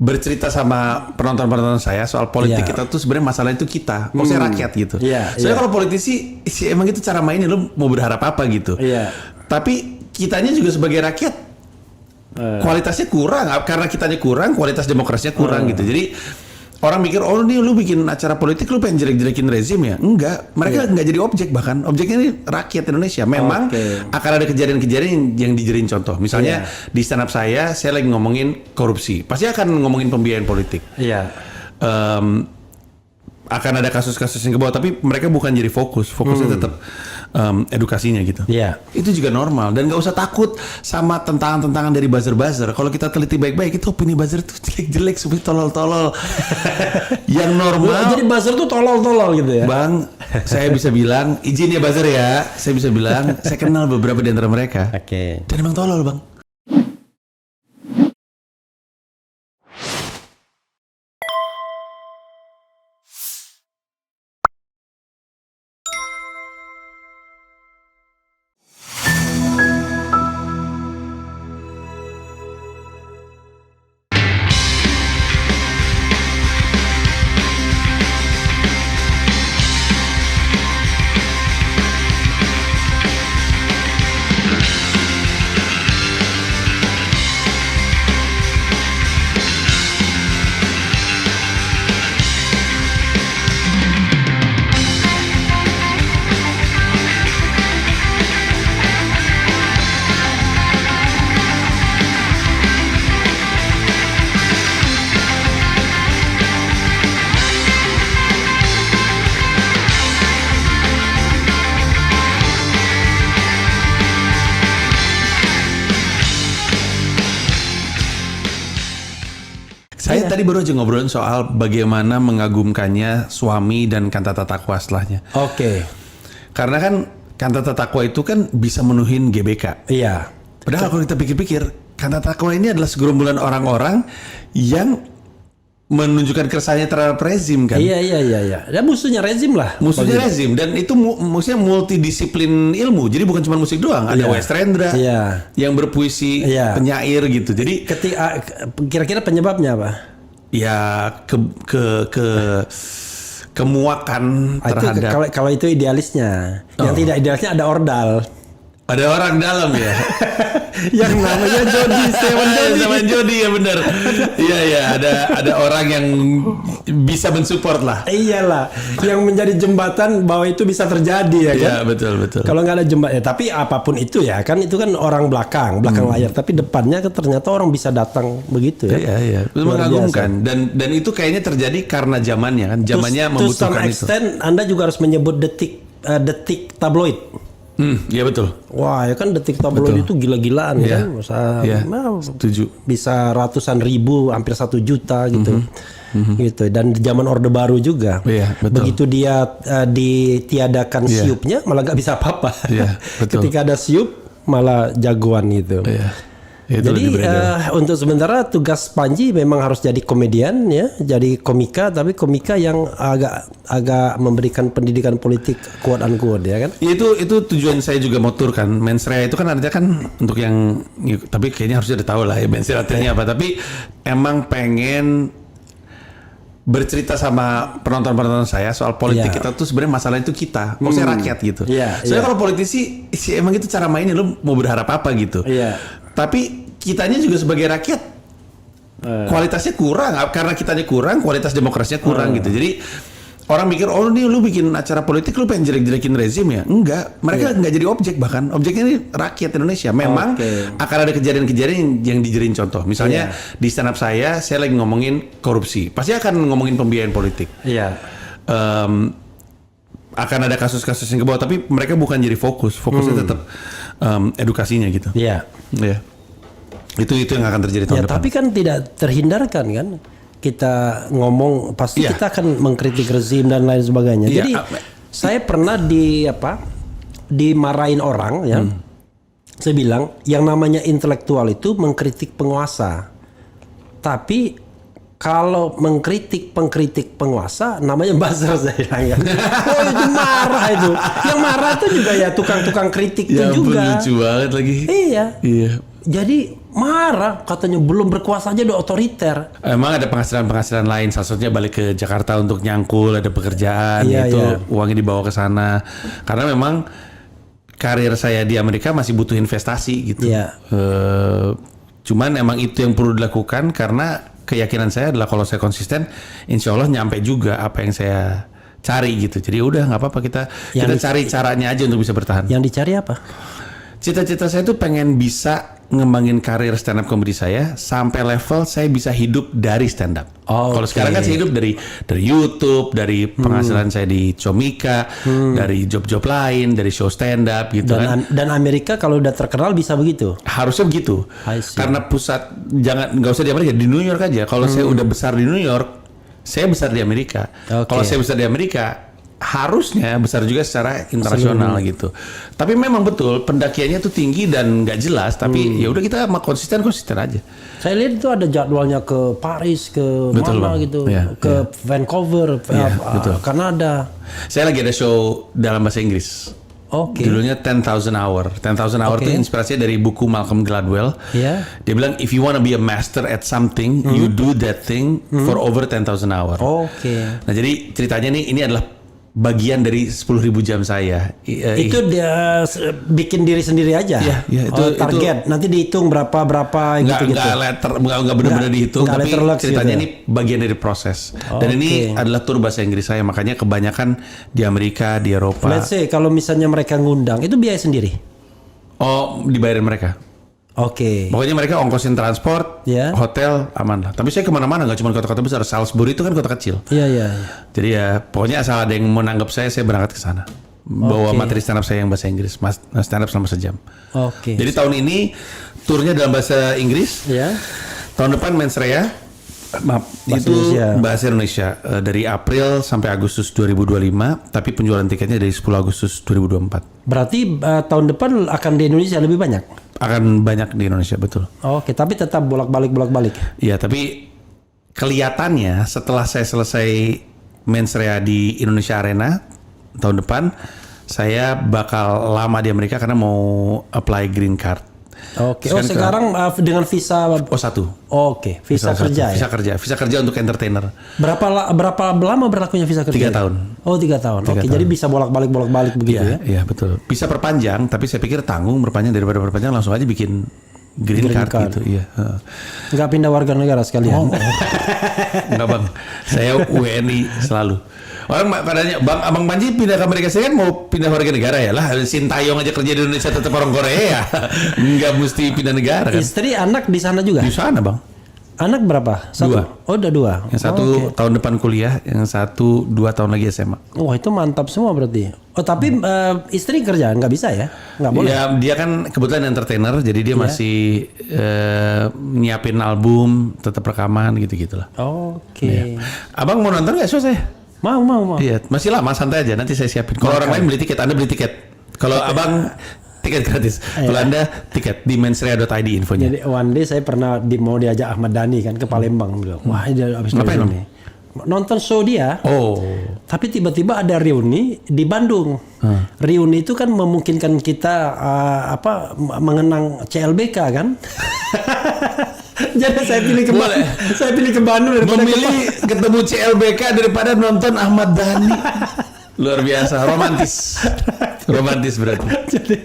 bercerita sama penonton-penonton saya soal politik kita tuh sebenarnya masalah itu kita, maksudnya rakyat gitu. Soalnya kalau politisi emang itu cara mainnya, lu mau berharap apa gitu. Tapi kitanya juga sebagai rakyat kualitasnya kurang, karena kitanya kurang, kualitas demokrasinya kurang gitu. Jadi orang mikir, oh nih lu bikin acara politik lu pengen jelek-jelekin rezim ya? Enggak, mereka nggak jadi objek, bahkan objeknya ini rakyat Indonesia. Memang akan ada kejadian-kejadian yang dijadiin contoh. Misalnya di stand up saya lagi ngomongin korupsi, pasti akan ngomongin pembiayaan politik. Akan ada kasus-kasus yang ke bawah, tapi mereka bukan jadi fokusnya tetap edukasinya gitu. Itu juga normal, dan nggak usah takut sama tentangan-tentangan dari buzzer-buzzer. Kalau kita teliti baik-baik, itu opini buzzer tuh jelek-jelek, seperti tolol-tolol. Yang normal. Jadi buzzer tuh tolol-tolol gitu ya. Bang, saya bisa bilang, izin ya buzzer ya, saya bisa bilang, saya kenal beberapa di antara mereka. Dan emang tolol, Bang. Saya tadi baru aja ngobrolin soal bagaimana mengagumkannya suami dan kantata takwa setelahnya. Karena kan kantata takwa itu kan bisa menuhin GBK. Padahal kalau kita pikir-pikir, kantata takwa ini adalah segerombolan orang-orang yang menunjukkan keresahannya terhadap rezim kan. Dan musuhnya rezim lah. Musuhnya rezim, dan itu maksudnya multidisiplin ilmu. Jadi bukan cuma musik doang, ada West Rendra yang berpuisi, penyair gitu. Jadi kira-kira penyebabnya apa? Ya kemuakan terhadap. Kalau itu idealisnya. Yang tidak idealisnya ada ordal. Ada orang dalam ya. Yang namanya Jody, sama Jody ya benar. Iya ada orang yang bisa mensupport lah. Iyalah, yang menjadi jembatan bahwa itu bisa terjadi ya kan. Iya betul. Kalau nggak ada jembatan, tapi apapun itu ya kan, itu kan orang belakang layar, tapi depannya kan ternyata orang bisa datang begitu ya. Iya. Itu mengagumkan, dan itu kayaknya terjadi karena zamannya kan, zamannya membutuhkan itu. To some extent, Anda juga harus menyebut detik tabloid. Iya betul. Wah ya kan detik tabloid itu gila-gilaan kan, setuju. Bisa ratusan ribu, hampir 1 juta gitu, gitu. Dan zaman Orde Baru juga. Begitu dia ditiadakan siupnya, malah nggak bisa apa-apa. Ketika ada siup, malah jagoan gitu. Jadi untuk sementara tugas Panji memang harus jadi komedian ya, jadi komika, tapi komika yang agak memberikan pendidikan politik quote unquote ya kan. Itu tujuan saya juga mau tur kan. Mensrea itu kan artinya kan untuk yang, tapi kayaknya harus udah tahu lah ya mensrea artinya apa. Tapi emang pengen bercerita sama penonton-penonton saya soal politik kita tuh sebenarnya masalah itu kita, maksudnya rakyat gitu. Soalnya kalau politisi emang itu cara mainnya, lu mau berharap apa gitu. Tapi kitanya juga sebagai rakyat kualitasnya kurang, karena kitanya kurang, kualitas demokrasinya kurang gitu. Jadi orang mikir, oh nih lu bikin acara politik lu pengen jelek-jelekin rezim ya? Enggak, mereka nggak jadi objek, bahkan objeknya ini rakyat Indonesia. Memang akan ada kejadian-kejadian yang dijadiin contoh. Misalnya di stand up saya lagi ngomongin korupsi, pasti akan ngomongin pembiayaan politik. Akan ada kasus-kasus yang ke bawah, tapi mereka bukan jadi fokusnya tetap edukasinya gitu. Itu yang akan terjadi tahun depan. Tapi kan tidak terhindarkan kan, kita ngomong pasti kita akan mengkritik rezim dan lain sebagainya. Jadi saya pernah dimarahin orang ya. Saya bilang yang namanya intelektual itu mengkritik penguasa. Tapi kalau mengkritik pengkritik penguasa namanya buzzer, saya bilang ya. Oh itu marah itu. Yang marah itu juga ya tukang-tukang kritik itu juga. Lucu banget lagi. Iya. Jadi marah, katanya belum berkuasa aja udah otoriter. Emang ada penghasilan lain, salah satunya balik ke Jakarta untuk nyangkul, ada pekerjaan, uangnya dibawa ke sana. Karena memang karir saya di Amerika masih butuh investasi gitu. Cuman emang itu yang perlu dilakukan karena keyakinan saya adalah kalau saya konsisten, insya Allah nyampe juga apa yang saya cari gitu. Jadi udah nggak apa-apa kita cari caranya aja untuk bisa bertahan. Yang dicari apa? Cita-cita saya tuh pengen bisa ngembangin karir stand up comedy saya sampai level saya bisa hidup dari stand up. Kalau sekarang kan saya hidup dari YouTube, dari penghasilan saya di Comika, dari job-job lain, dari show stand up gitu kan. Dan Amerika kalau udah terkenal bisa begitu. Harusnya begitu. Karena pusat nggak usah di Amerika, di New York aja. Kalau saya udah besar di New York, saya besar di Amerika. Kalau saya besar di Amerika, harusnya besar juga secara internasional gitu. Tapi memang betul pendakiannya tuh tinggi dan nggak jelas. Tapi ya udah kita konsisten aja. Saya lihat itu ada jadwalnya ke Paris, ke mana gitu, ke Vancouver, Kanada. Saya lagi ada show dalam bahasa Inggris. Judulnya 10,000 Hour. 10,000 Hour itu inspirasinya dari buku Malcolm Gladwell. Dia bilang if you wanna be a master at something, you do that thing for over 10,000 hour. Nah jadi ceritanya ini adalah bagian dari 10.000 jam saya. Itu dia bikin diri sendiri aja. Itu target. Itu, nanti dihitung berapa gitu. Nggak benar-benar dihitung. Tapi ceritanya ini bagian dari proses. Dan ini adalah tur bahasa Inggris saya. Makanya kebanyakan di Amerika, di Eropa. Let's say kalau misalnya mereka ngundang, itu biaya sendiri. Dibayarin mereka. Pokoknya mereka ongkosin transport, hotel, aman lah. Tapi saya kemana-mana, nggak cuma kota-kota besar. Salisbury itu kan kota kecil. Jadi ya, pokoknya asal ada yang mau nanggap saya berangkat ke sana. Bawa materi stand up saya yang bahasa Inggris, stand up selama sejam. Jadi tahun ini turnya dalam bahasa Inggris. Tahun depan Mens Rea, itu bahasa Indonesia dari April sampai Agustus 2025. Tapi penjualan tiketnya dari 10 Agustus 2024. Berarti tahun depan akan di Indonesia lebih banyak? Akan banyak di Indonesia, betul. Tapi tetap bolak-balik. Iya, tapi kelihatannya setelah saya selesai Mens Rea di Indonesia Arena tahun depan, saya bakal lama di Amerika karena mau apply green card. Sekarang dengan visa O1. Visa kerja ya. Visa kerja untuk entertainer. Berapa lama berlakunya visa kerja? 3 tahun. 3 tahun. Jadi bisa bolak-balik begitu ya. Iya, betul. Bisa perpanjang, tapi saya pikir tanggung perpanjang daripada perpanjang langsung aja bikin green card gitu. Iya. Nggak pindah warga negara sekalian. Enggak, Bang. Saya WNI selalu. Orang katanya, Abang Panji pindah ke Amerika Serikat mau pindah warga negara ya lah. Sintayong aja kerja di Indonesia tetap orang Korea. Nggak mesti pindah negara kan. Istri, anak di sana juga? Di sana, Bang. Anak berapa? 1? 2. Udah 2. Yang satu tahun depan kuliah, yang satu 2 tahun lagi SMA. Wah, itu mantap semua berarti. Tapi istri kerja nggak bisa ya? Nggak boleh? Ya, dia kan kebetulan entertainer, jadi dia masih nyiapin album, tetap rekaman gitu-gitulah. Ya. Abang mau nonton nggak show saya? Mau. Iya, masih lama, santai aja. Nanti saya siapin. Kalau orang lain beli tiket, Anda beli tiket. Kalau Abang tiket gratis. Kalau Anda tiket di mensrea.id infonya. Jadi one day saya pernah mau diajak Ahmad Dhani kan ke Palembang bilang, wah dia habis nonton show dia. Tapi tiba-tiba ada reuni di Bandung. Reuni itu kan memungkinkan kita mengenang CLBK kan. Jadi saya pilih ke Bandung daripada memilih ketemu CLBK daripada nonton Ahmad Dhani. Luar biasa, romantis berarti. Jadi,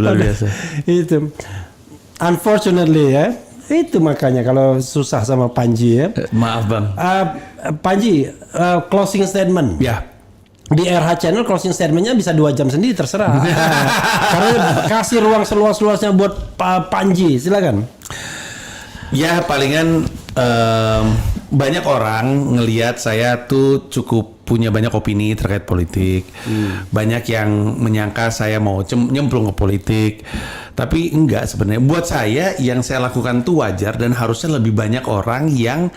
luar biasa. Itu unfortunately ya. Itu makanya kalau susah sama Panji ya. Maaf Bang. Panji, closing statement. Ya. Di RH Channel closing statementnya bisa 2 jam sendiri terserah. Karena kasih ruang seluas-luasnya buat Panji, silakan. Ya palingan banyak orang ngelihat saya tuh cukup punya banyak opini terkait politik. Banyak yang menyangka saya mau nyemplung ke politik. Tapi enggak sebenarnya. Buat saya yang saya lakukan tuh wajar dan harusnya lebih banyak orang yang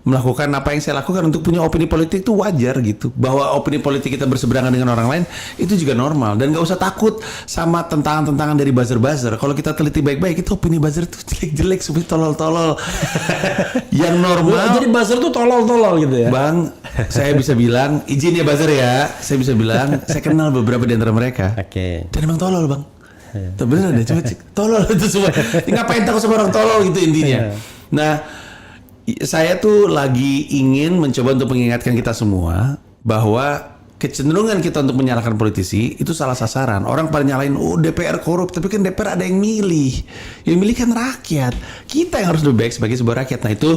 melakukan apa yang saya lakukan untuk punya opini politik itu wajar gitu. Bahwa opini politik kita berseberangan dengan orang lain itu juga normal. Dan gak usah takut sama tentangan-tentangan dari buzzer-buzzer. Kalau kita teliti baik-baik itu opini buzzer itu jelek-jelek, seperti tolol-tolol. Yang normal. Jadi buzzer tuh tolol-tolol gitu ya? Bang, saya bisa bilang, izin ya buzzer ya. Saya bisa bilang, saya kenal beberapa di antara mereka. Dan emang tolol Bang. Bener deh, coba cek. Tolol itu semua. Ngapain takut sama orang tolol gitu intinya. Nah, saya tuh lagi ingin mencoba untuk mengingatkan kita semua bahwa kecenderungan kita untuk menyalahkan politisi itu salah sasaran. Orang pada nyalain, DPR korup, tapi kan DPR ada yang milih. Yang milih kan rakyat. Kita yang harus lebih baik sebagai sebuah rakyat. Nah, itu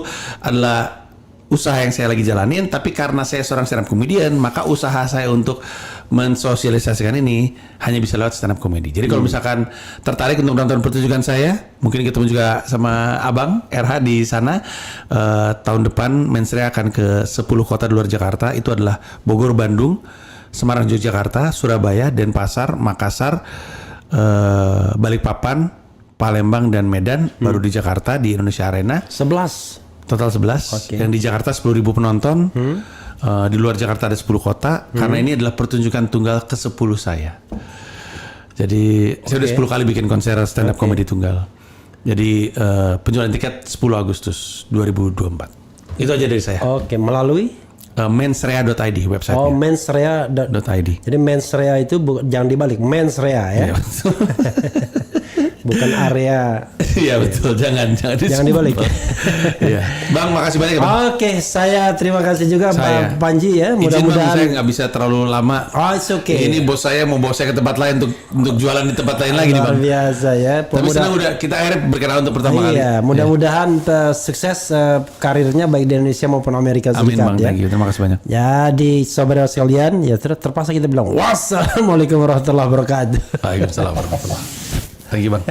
adalah usaha yang saya lagi jalanin, tapi karena saya seorang stand up comedian, maka usaha saya untuk mensosialisasikan ini hanya bisa lewat stand up comedy. Jadi kalau misalkan tertarik untuk menonton pertunjukan saya, mungkin ketemu juga sama Abang RH di sana. Tahun depan Mensrea akan ke 10 kota di luar Jakarta. Itu adalah Bogor, Bandung, Semarang, Yogyakarta, Surabaya, Denpasar, Makassar, Balikpapan, Palembang, dan Medan. Baru di Jakarta di Indonesia Arena 11. Total 11. Yang di Jakarta 10.000 penonton. Di luar Jakarta ada 10 kota. Karena ini adalah pertunjukan tunggal ke-10 saya. Jadi saya udah 10 kali bikin konser stand up comedy tunggal. Jadi penjualan tiket 10 Agustus 2024. Itu aja dari saya. Oke, melalui mensrea.id website. Oh, mensrea.id. Jadi mensrea itu jangan dibalik, mensrea ya. Iya, betul. Bukan area. Iya betul, jangan dibalik. Iya. Bang, makasih banyak ya, Bang. Oke, saya terima kasih juga Pak Panji ya. Mudah-mudahan saya nggak bisa terlalu lama. Oh, it's okay. Ini bos saya mau bawa saya ke tempat lain untuk jualan di tempat lain lagi nih, Bang. Luar biasa ya. Tapi senang udah kita akhirnya berkenalan untuk pertama kali. Iya, mudah-mudahan sukses karirnya baik di Indonesia maupun Amerika Serikat. Amin, Bang. Ya. Thank you. Terima kasih banyak. Ya, di saudara sekalian, ya terpaksa kita bilang wassalamualaikum warahmatullahi wabarakatuh. Waalaikumsalam warahmatullahi wabarakatuh. Thank you, Bang.